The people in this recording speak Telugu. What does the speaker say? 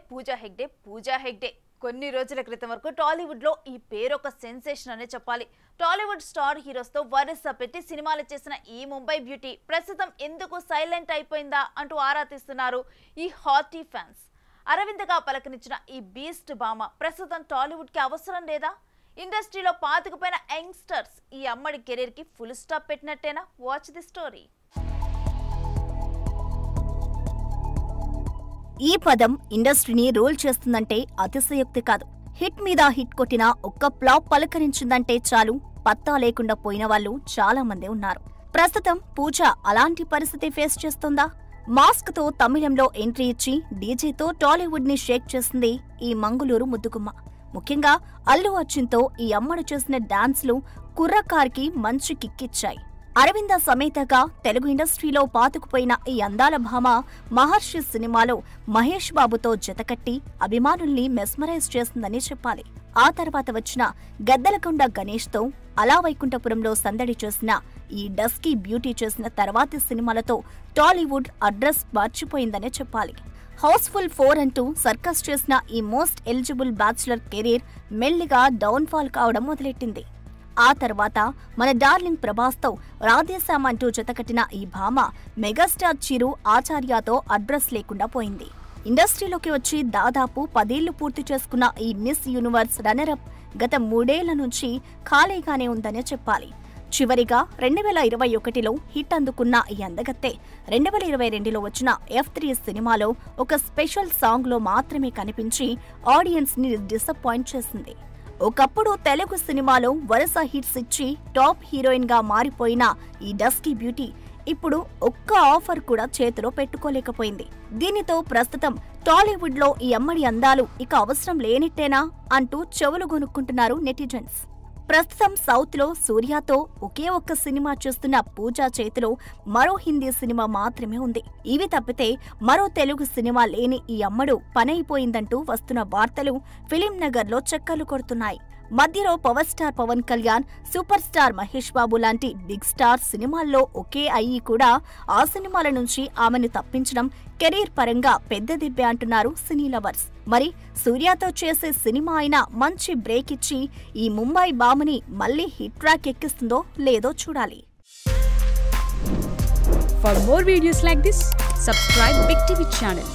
పూజా హెగ్డే కొన్ని రోజుల క్రితం వరకు టాలీవుడ్ లో ఈ పేరు ఒక సెన్సేషన్ అనే చెప్పాలి. టాలీవుడ్ స్టార్ హీరోస్ తో వరుస పెట్టి సినిమాలు చేసిన ఈ ముంబై బ్యూటీ ప్రస్తుతం ఎందుకు సైలెంట్ అయిపోయిందా అంటూ ఆరా తీస్తున్నారు ఈ హాటీ ఫ్యాన్స్. అరవిందగా పలకనిచ్చిన ఈ బీస్ట్ భామ ప్రస్తుతం టాలీవుడ్ కి అవసరం లేదా? ఇండస్ట్రీలో పాతుకుపోయిన యంగ్స్టర్స్ ఈ అమ్మడి కెరీర్ కి ఫుల్ స్టాప్ పెట్టినట్టేనా? Watch the story. ఈ పదం ఇండస్ట్రీని రోల్ చేస్తుందంటే అతిశయోక్తి కాదు. హిట్ మీద హిట్ కొట్టిన ఒక్క ఫ్లాప్ పలకరించిందంటే చాలు పత్తా లేకుండా పోయిన వాళ్ళు చాలా మంది ఉన్నారు. ప్రస్తుతం పూజ అలాంటి పరిస్థితి ఫేస్ చేస్తుందా? మాస్క్ తో తమిళంలో ఎంట్రీ ఇచ్చి డీజేతో టాలీవుడ్ ని షేక్ చేసింది ఈ మంగుళూరు ముద్దుగుమ్మ. ముఖ్యంగా అల్లు అర్జున్ తో ఈ అమ్మడు చేసిన డాన్స్లు కుర్రకార్కి మంచి కిక్కిచ్చాయి. అరవింద సమేతగా తెలుగు ఇండస్ట్రీలో పాతుకుపోయిన ఈ అందాల భామ మహర్షి సినిమాలో మహేష్ బాబుతో జతకట్టి అభిమానుల్ని మెస్మరైజ్ చేసిందని చెప్పాలి. ఆ తర్వాత వచ్చిన గద్దలకొండ గణేష్ తో అలా వైకుంఠపురంలో సందడి చేసిన ఈ డస్కీ బ్యూటీ చేసిన తర్వాతి సినిమాలతో టాలీవుడ్ అడ్రస్ మార్చిపోయిందనే చెప్పాలి. హౌస్ఫుల్ 4 అంటూ సర్కస్ చేసిన ఈ మోస్ట్ ఎలిజిబుల్ బ్యాచులర్ కెరీర్ మెల్లిగా డౌన్ఫాల్ కావడం మొదలెట్టింది. ఆ తర్వాత మన డార్లింగ్ ప్రభాస్తో రాధేశామంటూ జతకట్టిన ఈ భామ మెగాస్టార్ చిరు ఆచార్యతో అడ్రస్ లేకుండా పోయింది. ఇండస్ట్రీలోకి వచ్చి దాదాపు 10 ఏళ్లు పూర్తి చేసుకున్న ఈ మిస్ యూనివర్స్ రన్నరప్ గత 3 ఏళ్ల నుంచి ఖాళీగానే ఉందనే చెప్పాలి. చివరిగా 2021లో హిట్ అందుకున్న ఈ అందగత్తె 2022లో వచ్చిన F3 సినిమాలో ఒక స్పెషల్ సాంగ్లో మాత్రమే కనిపించి ఆడియన్స్ ని డిసప్పాయింట్ చేసింది. ఒకప్పుడు తెలుగు సినిమాలో వరుస హిట్స్ ఇచ్చి టాప్ హీరోయిన్ గా మారిపోయిన ఈ డస్కీ బ్యూటీ ఇప్పుడు ఒక్క ఆఫర్ కూడా చేతిలో పెట్టుకోలేకపోయింది. దీనితో ప్రస్తుతం టాలీవుడ్ లో ఈ అమ్మడి అందాలు ఇక అవసరం లేనిట్టేనా అంటూ చెవులు గొనుక్కుంటున్నారు నెటిజన్స్. ప్రస్తుతం సౌత్ లో సూర్యతో ఒకే ఒక్క సినిమా చేస్తున్న పూజా చేతిలో మరో హిందీ సినిమా మాత్రమే ఉంది. ఇవి తప్పితే మరో తెలుగు సినిమా లేని ఈ అమ్మడు పనైపోయిందంటూ వస్తున్న వార్తలు ఫిలిం నగర్ లో చక్కర్లు కొడుతున్నాయి. మధ్యలో power star Pawan Kalyan, super star Mahesh Babu లాంటి బిగ్ స్టార్ సినిమాల్లో ఒకే అయ్యి కూడా ఆ సినిమాల నుంచి ఆమెను తప్పించడం కెరీర్ పరంగా పెద్ద దిబ్బే అంటున్నారు సినీ లవర్స్. మరి సూర్యతో చేసే సినిమా అయినా మంచి బ్రేక్ ఇచ్చి ఈ ముంబై బాముని మళ్లీ హిట్ ట్రాక్ ఎక్కిస్తుందో లేదో చూడాలి. For more videos like this, subscribe Big TV channel.